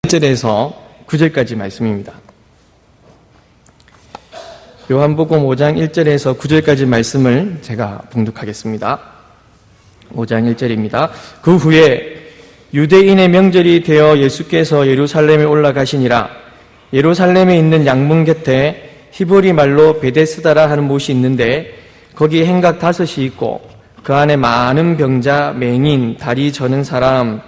1절에서 9절까지 말씀입니다. 요한복음 5장 1절에서 9절까지 말씀을 제가 봉독하겠습니다. 5장 1절입니다. 그 후에 유대인의 명절이 되어 예수께서 예루살렘에 올라가시니라. 예루살렘에 있는 양문 곁에 히브리 말로 베데스다라 하는 못이 있는데 거기 행각 5이 있고 그 안에 많은 병자, 맹인, 다리 저는 사람,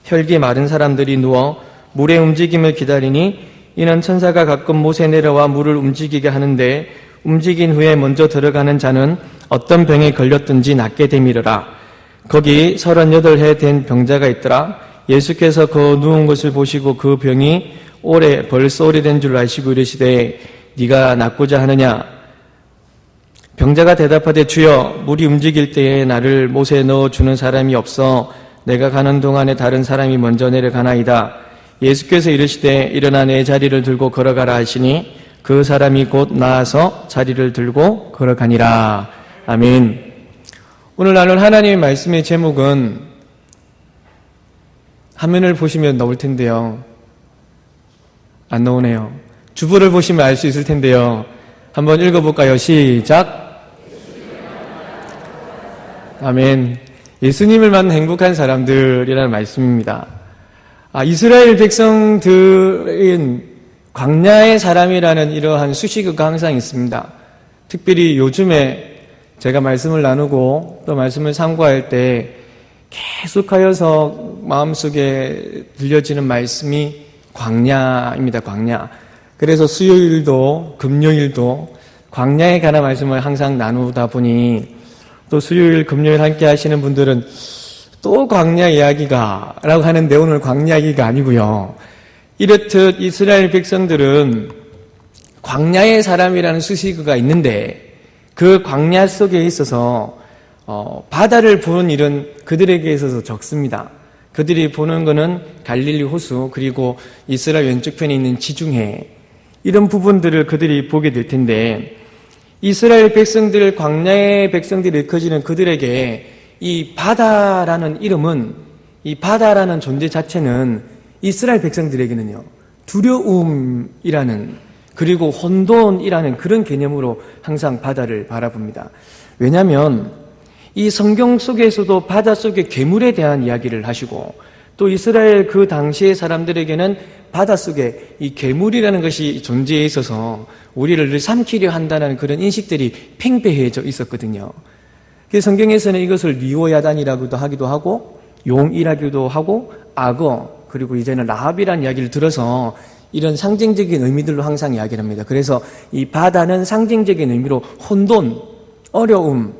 혈기 마른 사람들이 누워 물의 움직임을 기다리니 이는 천사가 가끔 못에 내려와 물을 움직이게 하는데 움직인 후에 먼저 들어가는 자는 어떤 병에 걸렸든지 낫게 되미르라. 거기 38해 된 병자가 있더라. 예수께서 그 누운 것을 보시고 그 병이 벌써 오래된 줄 아시고 이르시되 네가 낫고자 하느냐? 병자가 대답하되 주여 물이 움직일 때에 나를 못에 넣어주는 사람이 없어 내가 가는 동안에 다른 사람이 먼저 내려가나이다. 예수께서 이르시되 일어나 내 자리를 들고 걸어가라 하시니 그 사람이 곧 나아서 자리를 들고 걸어가니라. 아멘. 오늘 나눌 하나님의 말씀의 제목은 화면을 보시면 나올 텐데요. 안 나오네요. 주보를 보시면 알 수 있을 텐데요. 한번 읽어볼까요? 시작. 아멘. 예수님을 만난 행복한 사람들이라는 말씀입니다. 이스라엘 백성들은 광야의 사람이라는 이러한 수식어가 항상 있습니다. 특별히 요즘에 제가 말씀을 나누고 또 말씀을 상고할 때 계속하여서 마음속에 들려지는 말씀이 광야입니다. 광야. 그래서 수요일도 금요일도 광야에 관한 말씀을 항상 나누다 보니 또 수요일 금요일 함께 하시는 분들은 또 광야 이야기가 라고 하는데 오늘 광야 이야기가 아니고요. 이렇듯 이스라엘 백성들은 광야의 사람이라는 수식어가 있는데 그 광야 속에 있어서 바다를 보는 일은 그들에게 있어서 적습니다. 그들이 보는 것은 갈릴리 호수 그리고 이스라엘 왼쪽편에 있는 지중해 이런 부분들을 그들이 보게 될 텐데 이스라엘 백성들 광야의 백성들이 일컬어지는 그들에게 이 바다라는 이름은 이 바다라는 존재 자체는 이스라엘 백성들에게는요 두려움이라는 그리고 혼돈이라는 그런 개념으로 항상 바다를 바라봅니다. 왜냐하면 이 성경 속에서도 바다 속의 괴물에 대한 이야기를 하시고 또 이스라엘 그 당시의 사람들에게는 바다 속에 이 괴물이라는 것이 존재해 있어서 우리를 늘 삼키려 한다는 그런 인식들이 팽배해져 있었거든요. 그래서 성경에서는 이것을 리오야단이라고도 하기도 하고 용이라기도 하고 악어 그리고 이제는 라합이라는 이야기를 들어서 이런 상징적인 의미들로 항상 이야기를 합니다. 그래서 이 바다는 상징적인 의미로 혼돈, 어려움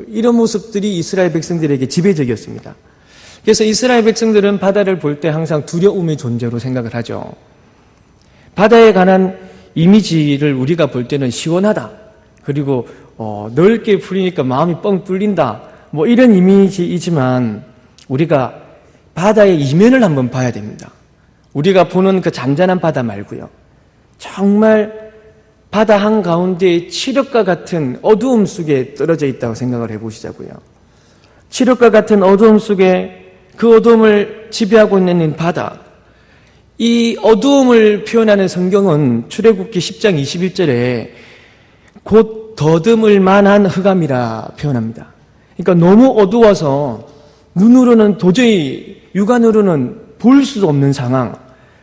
이런 모습들이 이스라엘 백성들에게 지배적이었습니다. 그래서 이스라엘 백성들은 바다를 볼 때 항상 두려움의 존재로 생각을 하죠. 바다에 관한 이미지를 우리가 볼 때는 시원하다. 그리고 넓게 풀리니까 마음이 뻥 뚫린다. 뭐 이런 이미지이지만 우리가 바다의 이면을 한번 봐야 됩니다. 우리가 보는 그 잔잔한 바다 말고요. 정말 바다 한가운데 칠흑과 같은 어두움 속에 떨어져 있다고 생각을 해보시자고요. 칠흑과 같은 어두움 속에 그 어두움을 지배하고 있는 바다. 이 어두움을 표현하는 성경은 출애굽기 10장 21절에 곧 더듬을 만한 흑암이라 표현합니다. 그러니까 너무 어두워서 눈으로는 도저히 육안으로는 볼 수도 없는 상황.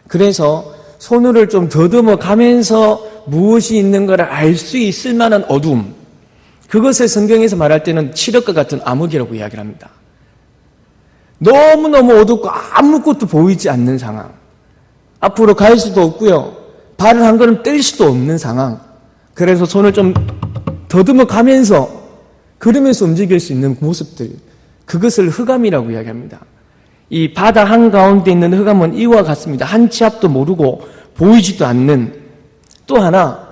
그래서 손을 좀 더듬어 가면서 무엇이 있는 걸 알 수 있을 만한 어두움. 그것을 성경에서 말할 때는 칠흑과 같은 암흑이라고 이야기를 합니다. 너무너무 어둡고 아무것도 보이지 않는 상황. 앞으로 갈 수도 없고요. 발을 한 걸음 뗄 수도 없는 상황. 그래서 손을 좀 더듬어 가면서 그러면서 움직일 수 있는 모습들. 그것을 흑암이라고 이야기합니다. 이 바다 한가운데 있는 흑암은 이와 같습니다. 한 치 앞도 모르고 보이지도 않는 또 하나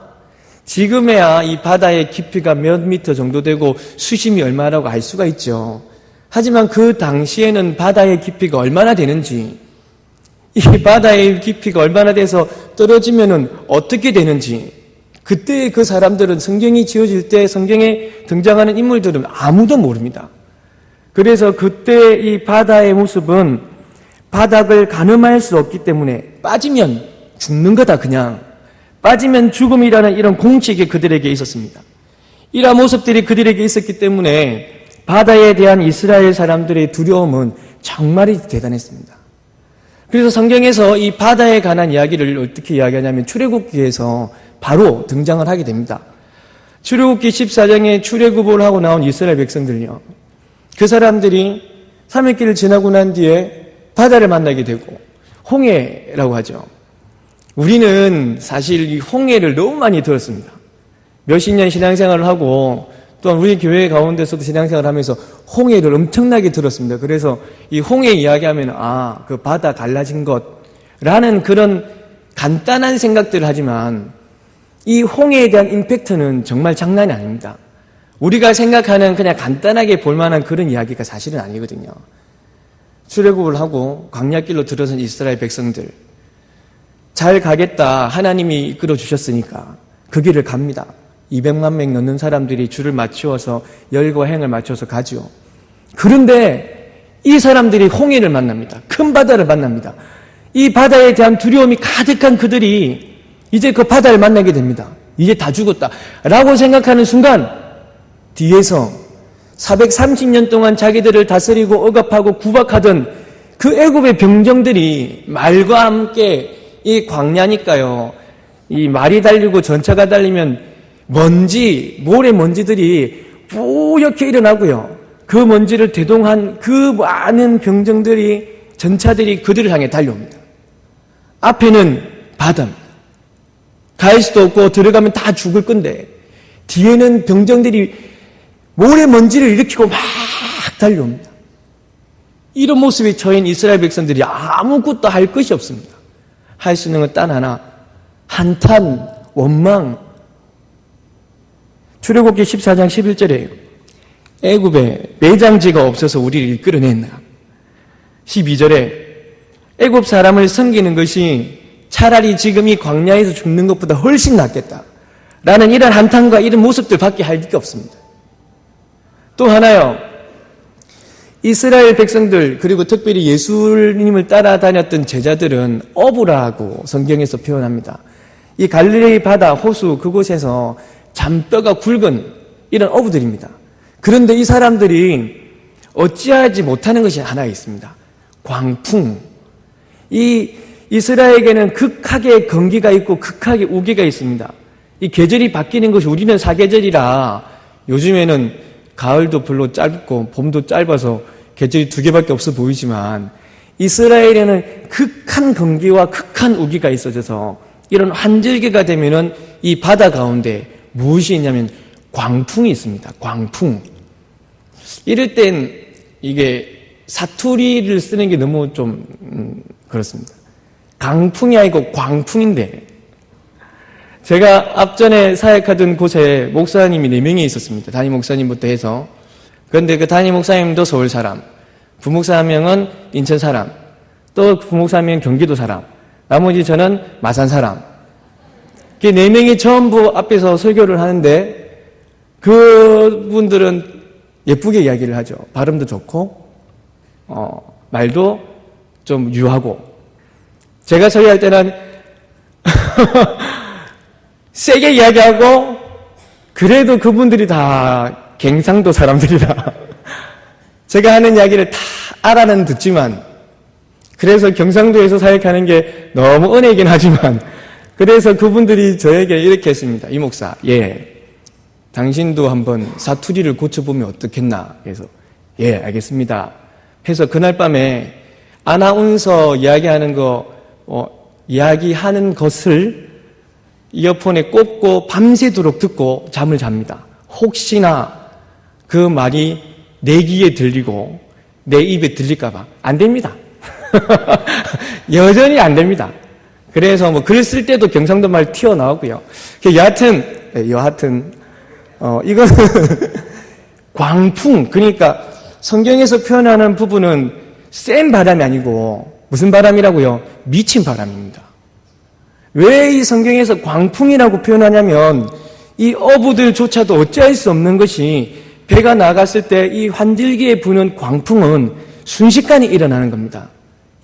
지금에야 이 바다의 깊이가 몇 미터 정도 되고 수심이 얼마라고 알 수가 있죠. 하지만 그 당시에는 바다의 깊이가 얼마나 되는지 이 바다의 깊이가 얼마나 돼서 떨어지면은 어떻게 되는지 그때 그 사람들은 성경이 지어질 때 성경에 등장하는 인물들은 아무도 모릅니다. 그래서 그때 이 바다의 모습은 바닥을 가늠할 수 없기 때문에 빠지면 죽는 거다 그냥. 빠지면 죽음이라는 이런 공식이 그들에게 있었습니다. 이러한 모습들이 그들에게 있었기 때문에 바다에 대한 이스라엘 사람들의 두려움은 정말이 대단했습니다. 그래서 성경에서 이 바다에 관한 이야기를 어떻게 이야기하냐면 출애굽기에서 바로 등장을 하게 됩니다. 출애굽기 14장에 출애굽을 하고 나온 이스라엘 백성들요. 그 사람들이 3일길을 지나고 난 뒤에 바다를 만나게 되고 홍해라고 하죠. 우리는 사실 이 홍해를 너무 많이 들었습니다. 몇십 년 신앙생활을 하고 또한 우리 교회 가운데서도 신앙생활을 하면서 홍해를 엄청나게 들었습니다. 그래서 이 홍해 이야기하면 그 바다 갈라진 것라는 그런 간단한 생각들을 하지만 이 홍해에 대한 임팩트는 정말 장난이 아닙니다. 우리가 생각하는 그냥 간단하게 볼만한 그런 이야기가 사실은 아니거든요. 출애굽을 하고 광야길로 들어선 이스라엘 백성들 잘 가겠다 하나님이 이끌어 주셨으니까 그 길을 갑니다. 200만 명 넘는 사람들이 줄을 맞추어서 열과 행을 맞춰서 가죠. 그런데 이 사람들이 홍해를 만납니다. 큰 바다를 만납니다. 이 바다에 대한 두려움이 가득한 그들이 이제 그 바다를 만나게 됩니다. 이제 다 죽었다 라고 생각하는 순간 뒤에서 430년 동안 자기들을 다스리고 억압하고 구박하던 그 애굽의 병정들이 말과 함께 이 광야니까요. 이 말이 달리고 전차가 달리면 모래 먼지들이 뿌옇게 일어나고요. 그 먼지를 대동한 그 많은 병정들이 전차들이 그들을 향해 달려옵니다. 앞에는 바다입니다. 갈 수도 없고 들어가면 다 죽을 건데 뒤에는 병정들이 모래 먼지를 일으키고 막 달려옵니다. 이런 모습에 처인 이스라엘 백성들이 아무것도 할 것이 없습니다. 할 수 있는 건 단 하나, 한탄, 원망. 출애굽기 14장 11절에 애굽에 매장지가 없어서 우리를 이끌어냈나. 12절에 애굽 사람을 섬기는 것이 차라리 지금 이 광야에서 죽는 것보다 훨씬 낫겠다 라는 이런 한탄과 이런 모습들밖에 할 게 없습니다. 또 하나요, 이스라엘 백성들 그리고 특별히 예수님을 따라다녔던 제자들은 어부라고 성경에서 표현합니다. 이 갈릴리 바다 호수 그곳에서 잔뼈가 굵은 이런 어부들입니다. 그런데 이 사람들이 어찌하지 못하는 것이 하나 있습니다. 광풍. 이 이스라엘에게는 극하게 건기가 있고 극하게 우기가 있습니다. 이 계절이 바뀌는 것이 우리는 사계절이라 요즘에는 가을도 별로 짧고 봄도 짧아서 계절이 두 개밖에 없어 보이지만 이스라엘에는 극한 건기와 극한 우기가 있어져서 이런 한절기가 되면은 이 바다 가운데 무엇이 있냐면 광풍이 있습니다. 광풍. 이럴 땐 이게 사투리를 쓰는 게 너무 좀 그렇습니다. 강풍이 아니고 광풍인데 제가 앞전에 사역하던 곳에 목사님이 4명이 있었습니다. 담임 목사님부터 해서. 그런데 그 담임 목사님도 서울 사람, 부목사 1명은 인천 사람, 또 부목사 1명은 경기도 사람, 나머지 저는 마산 사람. 그 4명이 전부 앞에서 설교를 하는데 그분들은 예쁘게 이야기를 하죠. 발음도 좋고 말도 좀 유하고. 제가 설교할 때는 세게 이야기하고 그래도 그분들이 다 갱상도 사람들이라 제가 하는 이야기를 다 알아는 듣지만 그래서 경상도에서 사역하는 게 너무 은혜이긴 하지만 그래서 그분들이 저에게 이렇게 했습니다. 이 목사, 당신도 한번 사투리를 고쳐보면 어떻겠나 해서 알겠습니다 해서 그날 밤에 아나운서 이야기하는 이야기하는 것을 이어폰에 꽂고 밤새도록 듣고 잠을 잡니다. 혹시나 그 말이 내 귀에 들리고 내 입에 들릴까봐. 안 됩니다. 여전히 안 됩니다. 그래서 글 쓸 때도 경상도 말 튀어나오고요. 여하튼, 이거는 광풍. 그러니까 성경에서 표현하는 부분은 센 바람이 아니고 무슨 바람이라고요? 미친 바람입니다. 왜 이 성경에서 광풍이라고 표현하냐면 이 어부들조차도 어찌할 수 없는 것이 배가 나갔을 때 이 환들기에 부는 광풍은 순식간에 일어나는 겁니다.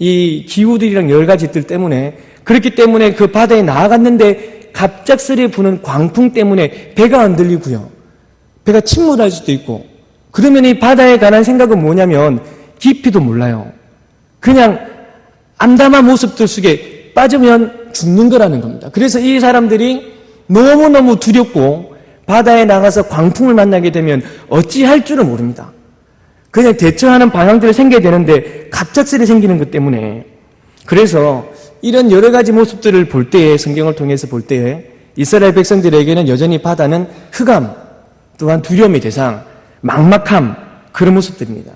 이 기후들이랑 여러 가지들 때문에, 그렇기 때문에 그 바다에 나아갔는데 갑작스레 부는 광풍 때문에 배가 흔들리고요. 배가 침몰할 수도 있고, 그러면 이 바다에 관한 생각은 뭐냐면 깊이도 몰라요. 그냥 암담한 모습들 속에 빠지면 죽는 거라는 겁니다. 그래서 이 사람들이 너무너무 두렵고 바다에 나가서 광풍을 만나게 되면 어찌할 줄을 모릅니다. 그냥 대처하는 방향들이 생겨야 되는데 갑작스레 생기는 것 때문에, 그래서 이런 여러 가지 모습들을 볼 때에, 성경을 통해서 볼 때에 이스라엘 백성들에게는 여전히 바다는 흑암, 또한 두려움의 대상, 막막함, 그런 모습들입니다.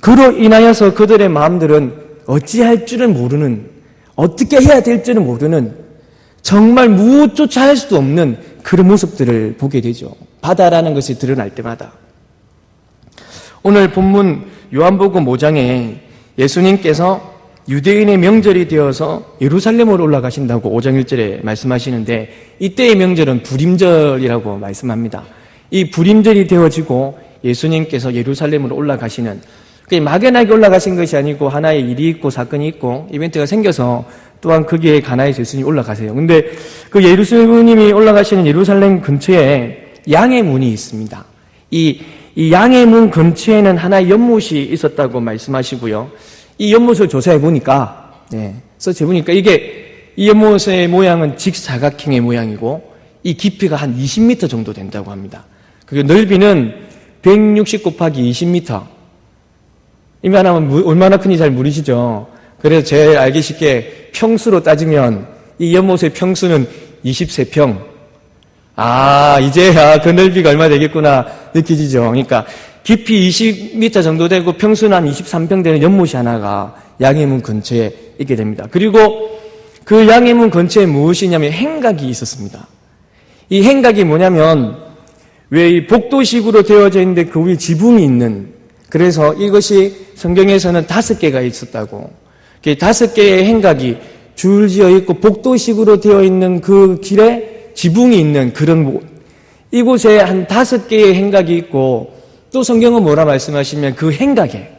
그로 인하여서 그들의 마음들은 어찌할 줄을 모르는, 어떻게 해야 될 줄을 모르는, 정말 무엇조차 할 수도 없는 그런 모습들을 보게 되죠. 바다라는 것이 드러날 때마다. 오늘 본문 요한복음 5장에 예수님께서 유대인의 명절이 되어서 예루살렘으로 올라가신다고 5장 1절에 말씀하시는데, 이때의 명절은 불임절이라고 말씀합니다. 이 불임절이 되어지고 예수님께서 예루살렘으로 올라가시는, 막연하게 올라가신 것이 아니고 하나의 일이 있고 사건이 있고 이벤트가 생겨서 또한 거기에 가나에서 예수님이 올라가세요. 근데 그 예수님이 올라가시는 예루살렘 근처에 양의 문이 있습니다. 이 양의 문 근처에는 하나의 연못이 있었다고 말씀하시고요. 이 연못을 조사해 보니까, 서치해 보니까 이 연못의 모양은 직사각형의 모양이고 이 깊이가 한 20m 정도 된다고 합니다. 그리고 넓이는 160 곱하기 20m. 이만하면 얼마나 큰지 잘 모르시죠? 그래서 제일 알기 쉽게 평수로 따지면 이 연못의 평수는 23평. 이제야 그 넓이가 얼마 되겠구나 느껴지죠? 그러니까 깊이 20m 정도 되고 평수는 한 23평 되는 연못이 하나가 양해문 근처에 있게 됩니다. 그리고 그 양해문 근처에 무엇이냐면 행각이 있었습니다. 이 행각이 뭐냐면, 왜 이 복도식으로 되어져 있는데 그 위에 지붕이 있는, 그래서 이것이 성경에서는 5개가 있었다고. 5개의 행각이 줄지어 있고 복도식으로 되어 있는 그 길에 지붕이 있는 그런 곳. 이곳에 한 5개의 행각이 있고, 또 성경은 뭐라 말씀하시면 그 행각에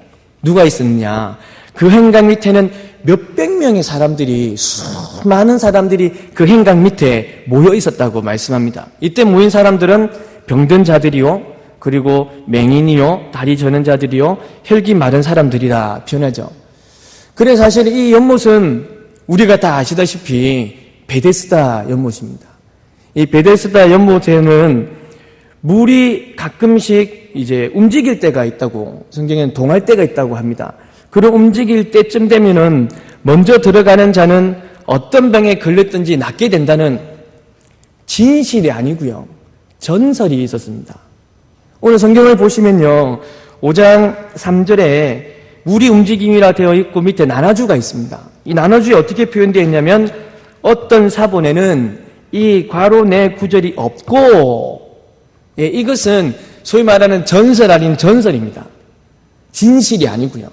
누가 있었느냐. 그 행각 밑에는 몇백 명의 사람들이, 수많은 사람들이 그 행각 밑에 모여 있었다고 말씀합니다. 이때 모인 사람들은 병든 자들이요, 그리고 맹인이요, 다리 저는 자들이요, 혈기 마른 사람들이라 표현하죠. 그래서 사실 이 연못은 우리가 다 아시다시피 베데스다 연못입니다. 이 베데스다 연못에는 물이 가끔씩 이제 움직일 때가 있다고, 성경에는 동할 때가 있다고 합니다. 그런 움직일 때쯤 되면은 먼저 들어가는 자는 어떤 병에 걸렸든지 낫게 된다는 진실이 아니고요, 전설이 있었습니다. 오늘 성경을 보시면요, 5장 3절에 물이 움직임이라 되어 있고 밑에 나눠주가 있습니다. 이 나눠주에 어떻게 표현되어 있냐면, 어떤 사본에는 이 괄호 내 구절이 없고, 이것은 소위 말하는 전설 아닌 전설입니다. 진실이 아니고요.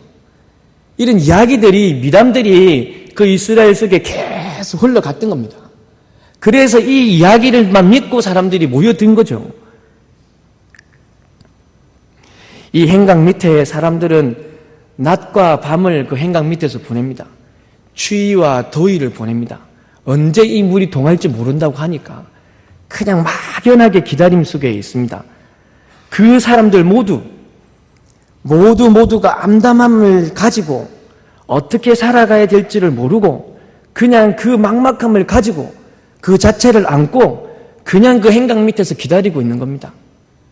이런 이야기들이, 미담들이 그 이스라엘 속에 계속 흘러갔던 겁니다. 그래서 이 이야기를만 믿고 사람들이 모여든 거죠. 이 행각 밑에 사람들은 낮과 밤을 그 행각 밑에서 보냅니다. 추위와 더위를 보냅니다. 언제 이 물이 동할지 모른다고 하니까 그냥 막연하게 기다림 속에 있습니다. 그 사람들 모두가 암담함을 가지고 어떻게 살아가야 될지를 모르고 그냥 그 막막함을 가지고 그 자체를 안고 그냥 그 행각 밑에서 기다리고 있는 겁니다.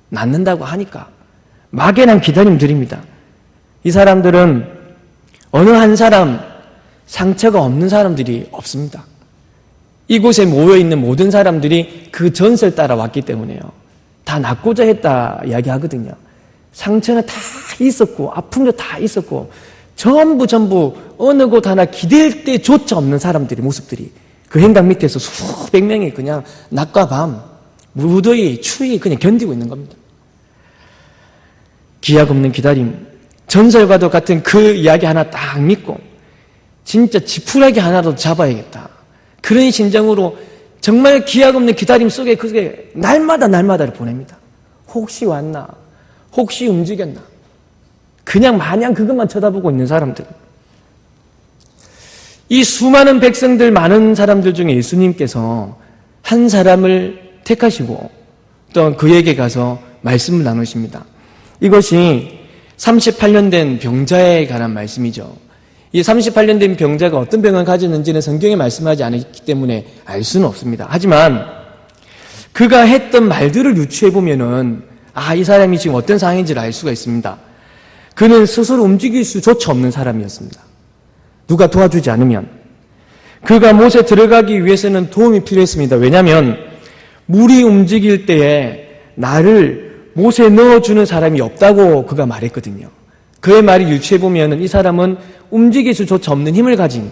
낫는다고 하니까 막연한 기다림들입니다. 이 사람들은 어느 한 사람 상처가 없는 사람들이 없습니다. 이곳에 모여있는 모든 사람들이 그 전설 따라 왔기 때문에요. 다 낫고자 했다 이야기하거든요. 상처는 다 있었고 아픔도 다 있었고 전부 어느 곳 하나 기댈 데조차 없는 사람들의 모습들이 그 행각 밑에서 수백 명이 그냥 낮과 밤, 무더위, 추위 그냥 견디고 있는 겁니다. 기약 없는 기다림, 전설과도 같은 그 이야기 하나 딱 믿고 진짜 지푸라기 하나라도 잡아야겠다. 그런 심정으로 정말 기약 없는 기다림 속에 그게 날마다를 보냅니다. 혹시 왔나? 혹시 움직였나? 그냥 마냥 그것만 쳐다보고 있는 사람들. 이 수많은 백성들, 많은 사람들 중에 예수님께서 한 사람을 택하시고 또 그에게 가서 말씀을 나누십니다. 이것이 38년 된 병자에 관한 말씀이죠. 이 38년 된 병자가 어떤 병을 가졌는지는 성경에 말씀하지 않았기 때문에 알 수는 없습니다. 하지만 그가 했던 말들을 유추해 보면은 이 사람이 지금 어떤 상황인지를 알 수가 있습니다. 그는 스스로 움직일 수조차 없는 사람이었습니다. 누가 도와주지 않으면. 그가 못에 들어가기 위해서는 도움이 필요했습니다. 왜냐하면 물이 움직일 때에 나를 못에 넣어주는 사람이 없다고 그가 말했거든요. 그의 말을 유추해보면 이 사람은 움직일 수조차 없는 힘을 가진,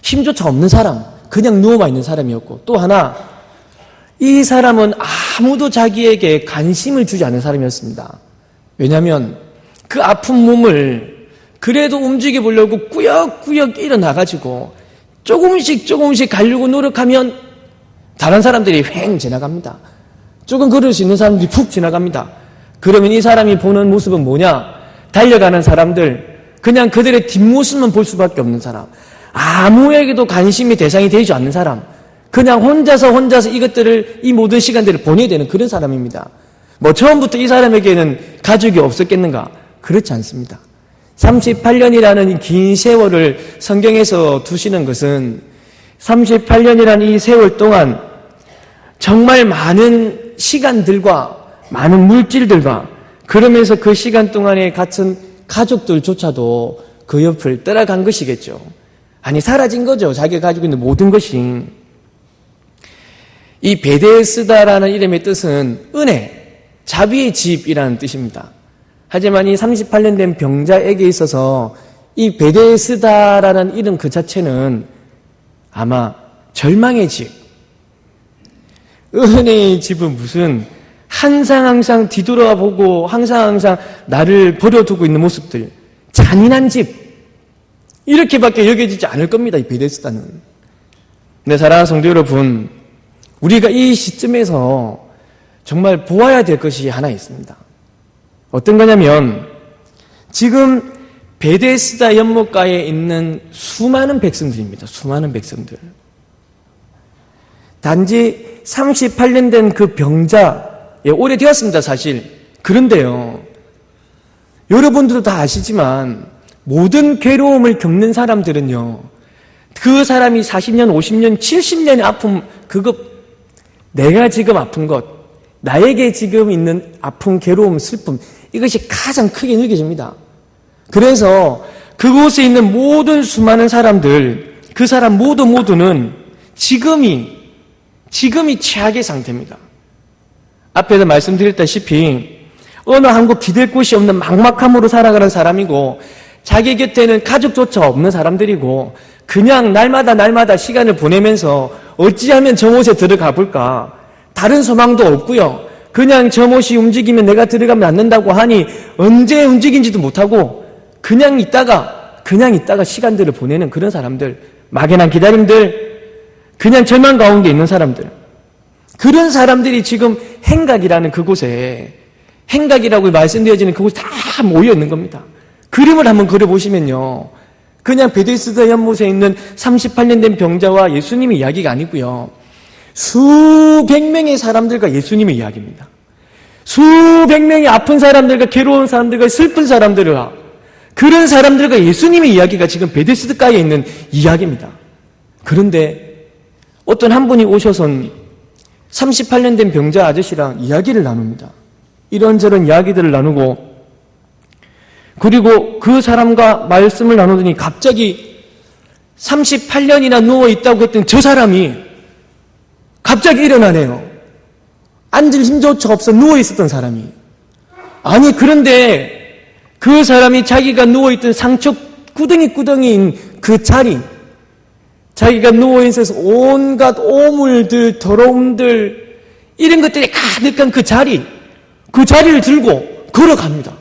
힘조차 없는 사람, 그냥 누워만 있는 사람이었고, 또 하나 이 사람은 아무도 자기에게 관심을 주지 않는 사람이었습니다. 왜냐하면 그 아픈 몸을 그래도 움직여보려고 꾸역꾸역 일어나가지고 조금씩 가려고 노력하면 다른 사람들이 휑 지나갑니다. 조금 걸을 수 있는 사람들이 푹 지나갑니다. 그러면 이 사람이 보는 모습은 뭐냐? 달려가는 사람들, 그냥 그들의 뒷모습만 볼 수밖에 없는 사람, 아무에게도 관심이 대상이 되지 않는 사람, 그냥 혼자서 이 모든 시간들을 보내야 되는 그런 사람입니다. 처음부터 이 사람에게는 가족이 없었겠는가? 그렇지 않습니다. 38년이라는 이 긴 세월을 성경에서 두시는 것은 38년이라는 이 세월 동안 정말 많은 시간들과 많은 물질들과 그러면서 그 시간 동안에 갇힌 가족들조차도 그 옆을 떠나간 것이겠죠. 아니, 사라진 거죠. 자기가 가지고 있는 모든 것이. 이 베데스다라는 이름의 뜻은 은혜, 자비의 집이라는 뜻입니다. 하지만 이 38년 된 병자에게 있어서 이 베데스다라는 이름 그 자체는 아마 절망의 집, 은혜의 집은 무슨 항상 뒤돌아보고 항상 나를 버려두고 있는 모습들, 잔인한 집, 이렇게밖에 여겨지지 않을 겁니다. 이 베데스다는. 네, 사랑하는 성도 여러분, 우리가 이 시점에서 정말 보아야 될 것이 하나 있습니다. 어떤 거냐면 지금 베데스다 연못가에 있는 수많은 백성들입니다. 수많은 백성들. 단지 38년 된 그 병자, 오래되었습니다, 사실. 그런데요, 여러분들도 다 아시지만 모든 괴로움을 겪는 사람들은요, 그 사람이 40년, 50년, 70년의 아픔, 내가 지금 아픈 것, 나에게 지금 있는 아픔, 괴로움, 슬픔, 이것이 가장 크게 느껴집니다. 그래서 그곳에 있는 모든 수많은 사람들, 그 사람 모두는 지금이 최악의 상태입니다. 앞에서 말씀드렸다시피 어느 한곳 기댈 곳이 없는 막막함으로 살아가는 사람이고, 자기 곁에는 가족조차 없는 사람들이고, 그냥 날마다 시간을 보내면서 어찌하면 저 못에 들어가 볼까, 다른 소망도 없고요. 그냥 저 못이 움직이면 내가 들어가면 안 된다고 하니 언제 움직인지도 못하고 그냥 있다가 시간들을 보내는 그런 사람들, 막연한 기다림들, 그냥 절망 가운데 있는 사람들, 그런 사람들이 지금 행각이라는 그곳에, 행각이라고 말씀되어지는 그곳에 다 모여 있는 겁니다. 그림을 한번 그려보시면요, 그냥 베데스다 연못에 있는 38년 된 병자와 예수님의 이야기가 아니고요, 수백 명의 사람들과 예수님의 이야기입니다. 수백 명의 아픈 사람들과 괴로운 사람들과 슬픈 사람들과 그런 사람들과 예수님의 이야기가 지금 베데스다가에 있는 이야기입니다. 그런데 어떤 한 분이 오셔선 38년 된 병자 아저씨랑 이야기를 나눕니다. 이런저런 이야기들을 나누고, 그리고 그 사람과 말씀을 나누더니 갑자기 38년이나 누워있다고 했던 저 사람이 갑자기 일어나네요. 앉을 힘조차 없어 누워있었던 사람이. 아니, 그런데 그 사람이 자기가 누워있던 상처 구덩이인 그 자리, 자기가 누워있어서 온갖 오물들, 더러움들, 이런 것들이 가득한 그 자리를 들고 걸어갑니다.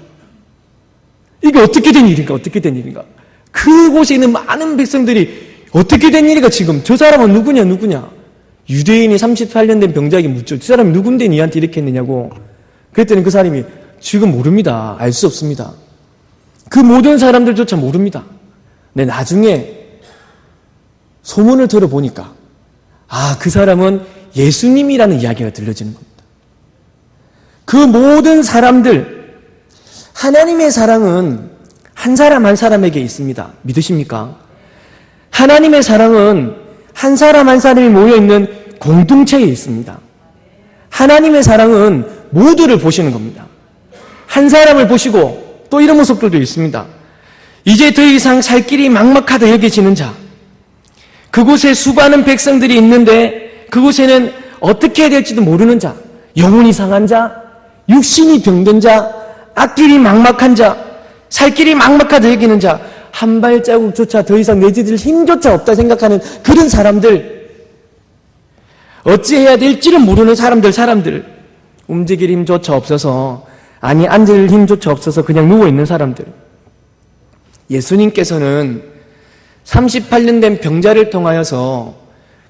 이게 어떻게 된 일인가? 그곳에 있는 많은 백성들이 어떻게 된 일인가 지금? 저 사람은 누구냐? 유대인이 38년 된 병자에게 묻죠. 저 사람이 누군데 니한테 이렇게 했느냐고. 그랬더니 그 사람이 지금 모릅니다. 알 수 없습니다. 그 모든 사람들조차 모릅니다. 네, 나중에 소문을 들어보니까 그 사람은 예수님이라는 이야기가 들려지는 겁니다. 그 모든 사람들, 하나님의 사랑은 한 사람 한 사람에게 있습니다. 믿으십니까? 하나님의 사랑은 한 사람 한 사람이 모여있는 공동체에 있습니다. 하나님의 사랑은 모두를 보시는 겁니다. 한 사람을 보시고 또 이런 모습들도 있습니다. 이제 더 이상 살 길이 막막하다 여겨지는 자, 그곳에 수많은 백성들이 있는데 그곳에는 어떻게 해야 될지도 모르는 자, 영혼이 상한 자, 육신이 병든 자, 앞길이 막막한 자, 살 길이 막막하다 여기는 자, 한 발자국조차 더 이상 내디딜 힘조차 없다 생각하는 그런 사람들, 어찌해야 될지를 모르는 사람들, 움직일 힘조차 없어서, 앉을 힘조차 없어서 그냥 누워있는 사람들. 예수님께서는 38년 된 병자를 통하여서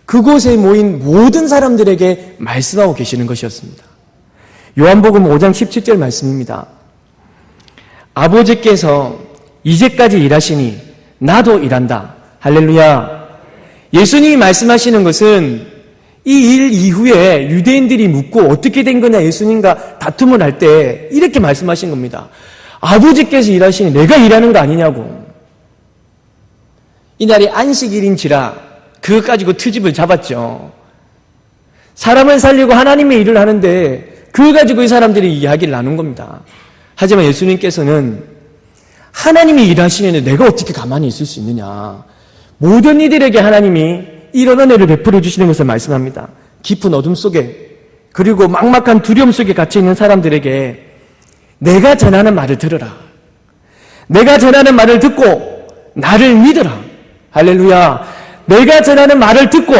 그곳에 모인 모든 사람들에게 말씀하고 계시는 것이었습니다. 요한복음 5장 17절 말씀입니다. 아버지께서 이제까지 일하시니 나도 일한다. 할렐루야. 예수님이 말씀하시는 것은 이 일 이후에 유대인들이 묻고 어떻게 된 거냐 예수님과 다툼을 할 때 이렇게 말씀하신 겁니다. 아버지께서 일하시니 내가 일하는 거 아니냐고. 이날이 안식일인지라 그것 가지고 트집을 잡았죠. 사람을 살리고 하나님의 일을 하는데 그걸 가지고 이 사람들이 이야기를 나눈 겁니다. 하지만 예수님께서는 하나님이 일하시는데 내가 어떻게 가만히 있을 수 있느냐. 모든 이들에게 하나님이 이런 은혜를 베풀어 주시는 것을 말씀합니다. 깊은 어둠 속에 그리고 막막한 두려움 속에 갇혀있는 사람들에게 내가 전하는 말을 들으라. 내가 전하는 말을 듣고 나를 믿으라. 할렐루야. 내가 전하는 말을 듣고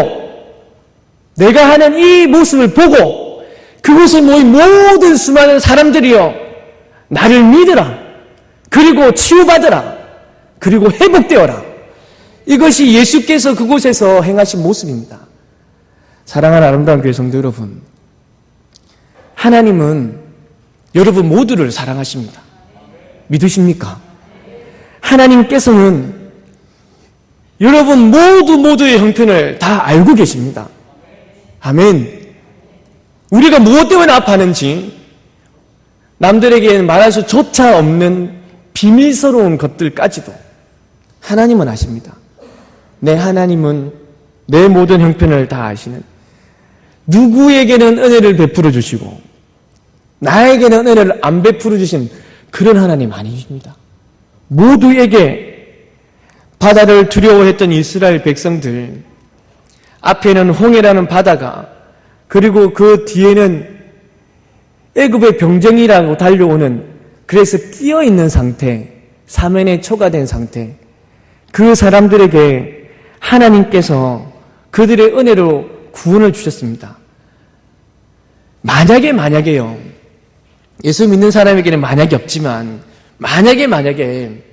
내가 하는 이 모습을 보고 그곳에 모인 모든 수많은 사람들이여 나를 믿으라. 그리고 치유받으라. 그리고 회복되어라. 이것이 예수께서 그곳에서 행하신 모습입니다. 사랑하는 아름다운 교회 성도 여러분, 하나님은 여러분 모두를 사랑하십니다. 믿으십니까? 하나님께서는 여러분 모두의 형편을 다 알고 계십니다. 아멘. 우리가 무엇 때문에 아파하는지 남들에게는 말할 수조차 없는 비밀스러운 것들까지도 하나님은 아십니다. 내 하나님은 내 모든 형편을 다 아시는, 누구에게는 은혜를 베풀어 주시고 나에게는 은혜를 안 베풀어 주신 그런 하나님 아니십니다. 모두에게 바다를 두려워했던 이스라엘 백성들, 앞에는 홍해라는 바다가, 그리고 그 뒤에는 애굽의 병정이라고 달려오는, 그래서 끼어있는 상태, 사면에 초가된 상태, 그 사람들에게 하나님께서 그들의 은혜로 구원을 주셨습니다. 만약에요. 예수 믿는 사람에게는 만약이 없지만 만약에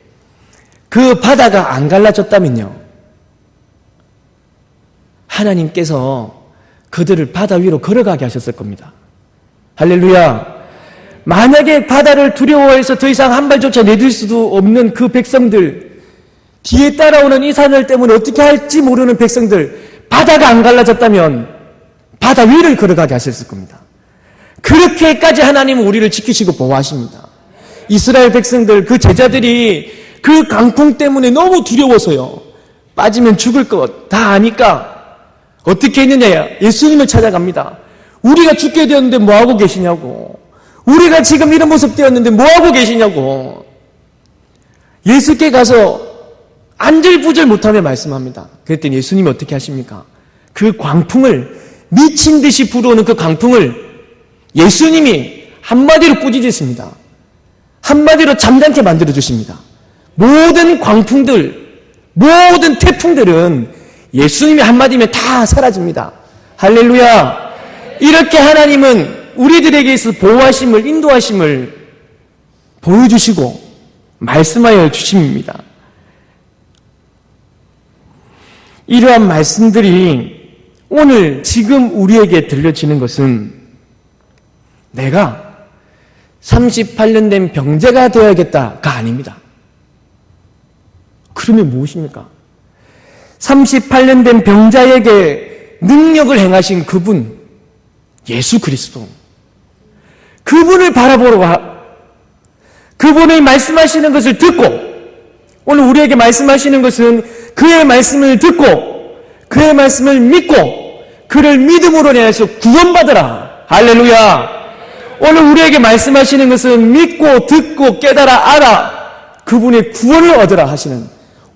그 바다가 안 갈라졌다면요, 하나님께서 그들을 바다 위로 걸어가게 하셨을 겁니다. 할렐루야. 만약에 바다를 두려워해서 더 이상 한 발조차 내딜 수도 없는 그 백성들, 뒤에 따라오는 이 산을 때문에 어떻게 할지 모르는 백성들, 바다가 안 갈라졌다면 바다 위를 걸어가게 하셨을 겁니다. 그렇게까지 하나님은 우리를 지키시고 보호하십니다. 이스라엘 백성들, 그 제자들이 그 강풍 때문에 너무 두려워서요, 빠지면 죽을 것 다 아니까 어떻게 했느냐, 예수님을 찾아갑니다. 우리가 죽게 되었는데 뭐하고 계시냐고, 우리가 지금 이런 모습 되었는데 뭐하고 계시냐고, 예수께 가서 안절부절 못하며 말씀합니다. 그랬더니 예수님이 어떻게 하십니까? 그 광풍을, 미친 듯이 불어오는 그 강풍을 예수님이 한마디로 꾸짖으십니다. 한마디로 잠잠케 만들어주십니다. 모든 광풍들, 모든 태풍들은 예수님이 한마디면 다 사라집니다. 할렐루야. 이렇게 하나님은 우리들에게 있어서 보호하심을, 인도하심을 보여주시고 말씀하여 주십니다. 이러한 말씀들이 오늘 지금 우리에게 들려지는 것은 내가 38년 된 병자가 되어야겠다가 아닙니다. 그러면 무엇입니까? 38년 된 병자에게 능력을 행하신 그분, 예수 그리스도. 그분을 바라보러 그분의 말씀하시는 것을 듣고, 오늘 우리에게 말씀하시는 것은 그의 말씀을 듣고 그의 말씀을 믿고 그를 믿음으로 인해서 구원받으라. 할렐루야. 오늘 우리에게 말씀하시는 것은 믿고 듣고 깨달아 알아 그분의 구원을 얻으라 하시는,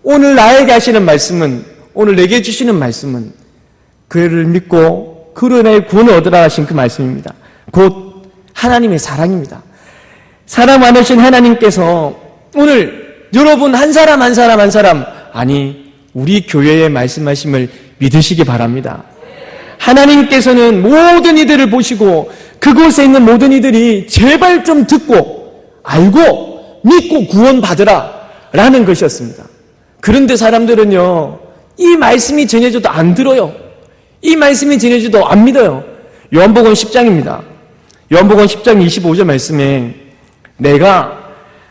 오늘 나에게 하시는 말씀은, 오늘 내게 주시는 말씀은 그를 믿고 그로 인해 구원을 얻으라 하신 그 말씀입니다. 곧 하나님의 사랑입니다. 사랑 많으신 하나님께서 오늘 여러분 한 사람 한 사람 한 사람, 아니 우리 교회의 말씀하심을 믿으시기 바랍니다. 하나님께서는 모든 이들을 보시고 그곳에 있는 모든 이들이 제발 좀 듣고 알고 믿고 구원받으라 라는 것이었습니다. 그런데 사람들은요, 이 말씀이 전해져도 안 들어요. 이 말씀이 전해져도 안 믿어요. 요한복음 10장입니다. 요한복음 10장 25절 말씀에 내가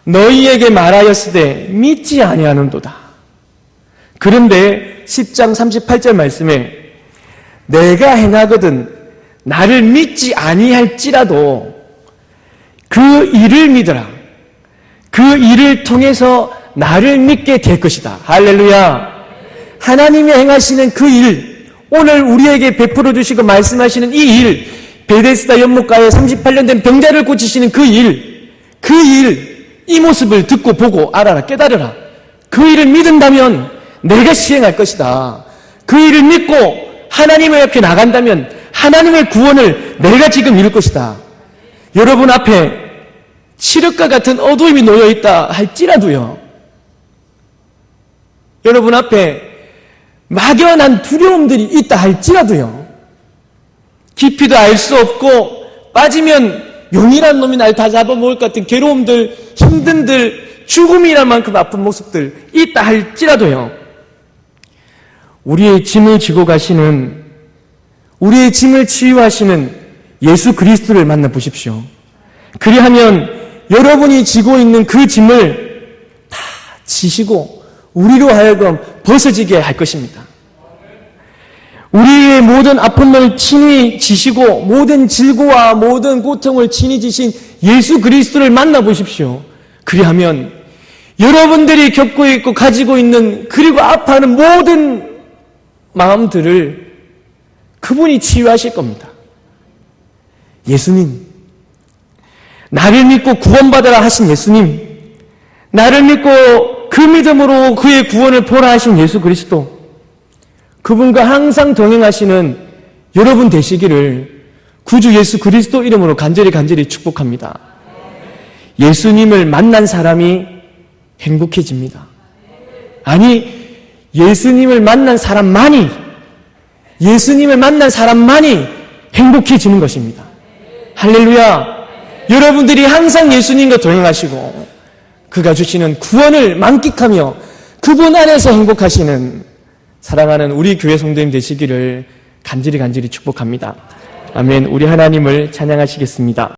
너희에게 말하였으되 믿지 아니하는도다. 그런데 10장 38절 말씀에 내가 행하거든 나를 믿지 아니할지라도 그 일을 믿으라. 그 일을 통해서 나를 믿게 될 것이다. 할렐루야. 하나님이 행하시는 그 일, 오늘 우리에게 베풀어 주시고 말씀하시는 이 일, 베데스다 연못가에 38년 된 병자를 고치시는 그 일, 이 모습을 듣고 보고 알아라, 깨달으라. 그 일을 믿는다면 내가 시행할 것이다. 그 일을 믿고 하나님의 옆에 나간다면 하나님의 구원을 내가 지금 이룰 것이다. 여러분 앞에 칠흑과 같은 어두움이 놓여있다 할지라도요, 여러분 앞에 막연한 두려움들이 있다 할지라도요, 깊이도 알 수 없고 빠지면 용이란 놈이 날 다 잡아먹을 것 같은 괴로움들, 힘든들, 죽음이란 만큼 아픈 모습들 있다 할지라도요, 우리의 짐을 지고 가시는, 우리의 짐을 치유하시는 예수 그리스도를 만나보십시오. 그리하면 여러분이 지고 있는 그 짐을 다 지시고 우리로 하여금 벗어지게 할 것입니다. 우리의 모든 아픔을 친히 지시고 모든 질고와 모든 고통을 친히 지신 예수 그리스도를 만나보십시오. 그리하면 여러분들이 겪고 있고 가지고 있는, 그리고 아파하는 모든 마음들을 그분이 치유하실 겁니다. 예수님, 나를 믿고 구원받으라 하신 예수님, 나를 믿고 그 믿음으로 그의 구원을 보라 하신 예수 그리스도, 그분과 항상 동행하시는 여러분 되시기를 구주 예수 그리스도 이름으로 간절히 축복합니다. 예수님을 만난 사람이 행복해집니다. 아니, 예수님을 만난 사람만이 행복해지는 것입니다. 할렐루야. 여러분들이 항상 예수님과 동행하시고 그가 주시는 구원을 만끽하며 그분 안에서 행복하시는 사랑하는 우리 교회 성도님 되시기를 간절히 축복합니다. 아멘. 우리 하나님을 찬양하시겠습니다.